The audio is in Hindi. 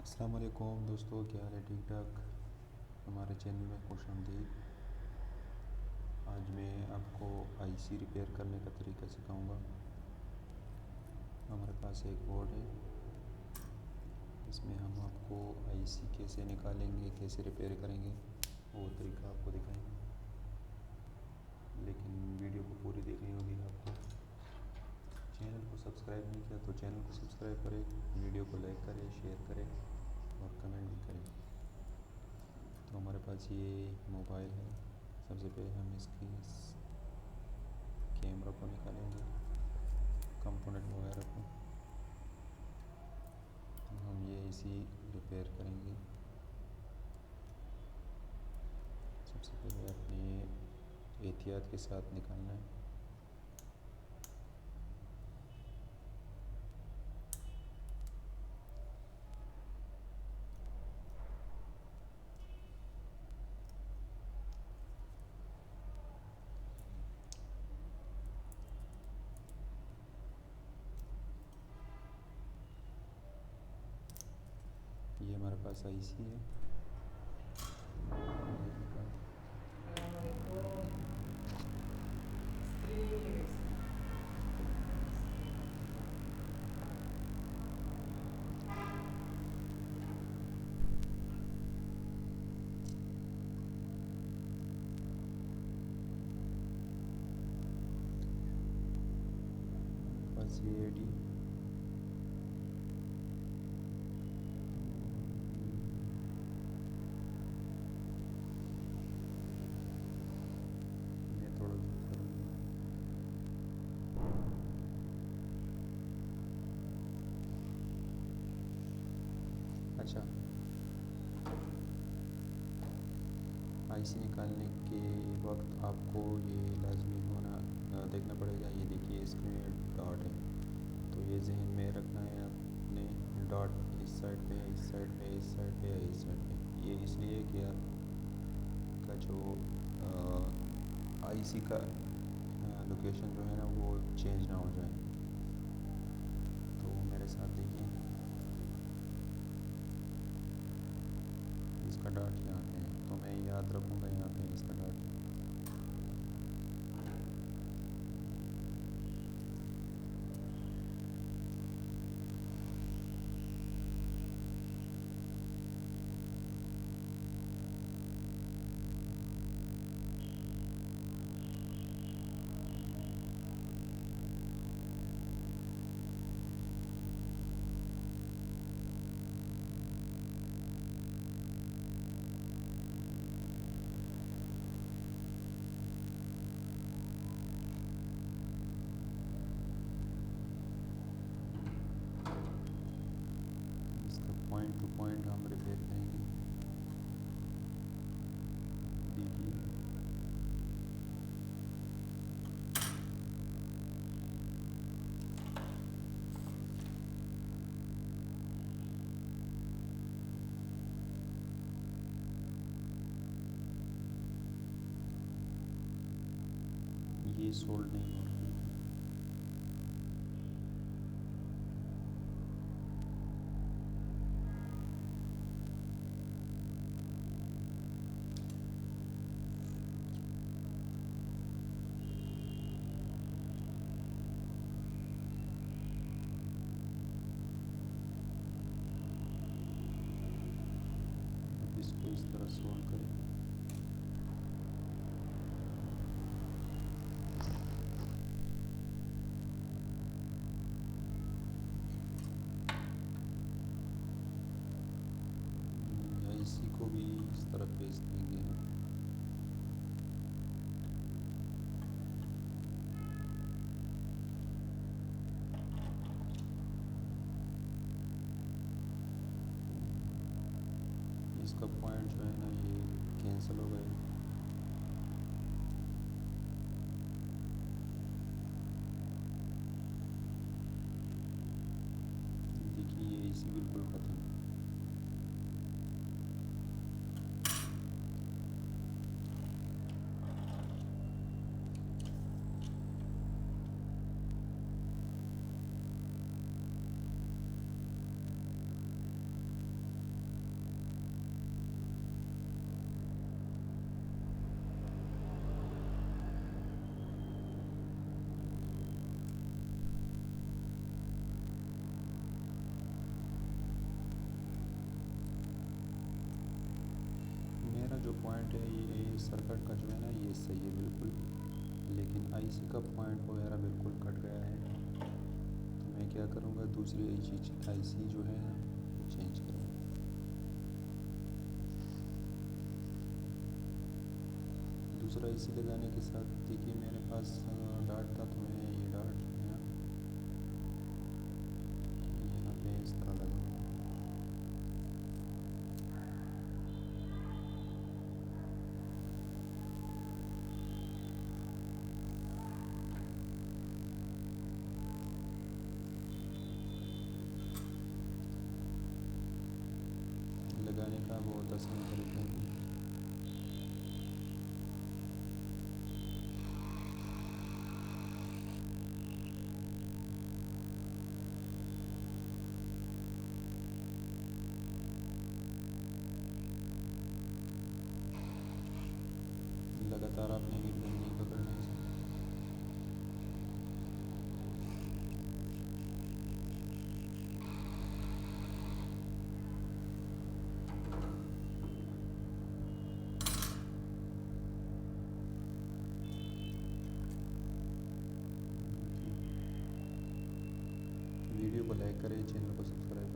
अस्सलाम वालेकुम दोस्तों, क्या हाल है? ठीक ठाक। हमारे चैनल में खुश आमदीद। आज मैं आपको आईसी रिपेयर करने का तरीका सिखाऊंगा। हमारे पास एक बोर्ड है, इसमें हम आपको आईसी कैसे निकालेंगे, कैसे रिपेयर करेंगे वो तरीका आपको दिखाएंगे। लेकिन वीडियो को पूरी देखनी होगी आपको। चैनल को सब्सक्राइब नहीं किया तो चैनल को सब्सक्राइब करें, वीडियो को लाइक करें, शेयर करें और कमेंट भी करें। तो हमारे पास ये मोबाइल है। सबसे पहले हम इसकी कैमरा को निकालेंगे, कंपोनेंट वगैरह को। हम ये इसी रिपेयर करेंगे। सबसे पहले अपने एहतियात के साथ निकालना है। ये हमारे पास आईसी है। बस ये डी मैं थोड़ा सा करूँगा। अच्छा, आईसी निकालने के वक्त आपको ये लाजमी देखना पड़ेगा। ये देखिए, इसमें डॉट है, तो ये जहन में रखना है आपने। डॉट इस साइड पे है, इस साइड पे, इस साइड पे है, इस साइड पे। ये इसलिए कि आपका जो आईसी का लोकेशन जो है ना वो चेंज ना हो जाए। तो मेरे साथ देखिए, इसका डॉट यहाँ पे है, तो मैं याद रखूँगा यहाँ पे इसका डॉट। इसका पॉइंट टू पॉइंट हम रिपेयर करेंगे। देखिए, ये सोल्ड नहीं हो रहा है। अब इसको इस तरह सोल्ड करें। आईसी को भी इस तरफ भेज देंगे। इसका पॉइंट जो है ना ये कैंसिल हो गए। देखिए, ये इसी बिल्कुल ख़त्म। पॉइंट है ये सर्किट का जो है ना ये सही है बिल्कुल, लेकिन आईसी का पॉइंट वगैरह बिल्कुल कट गया है। तो मैं क्या करूँगा, दूसरी आईसी जो है चेंज करूँगा। दूसरा आईसी लगाने के साथ देखिए मेरे पास डार्ट था, तो मैं ये डार्ट जो है ना यहाँ पे इस तरह लगाऊंगा। लगाने का बहुत आसान तरीका है। लगातार आपने हीट बंद नहीं पकड़ना है इसे। वीडियो को लाइक करें, चैनल को सब्सक्राइब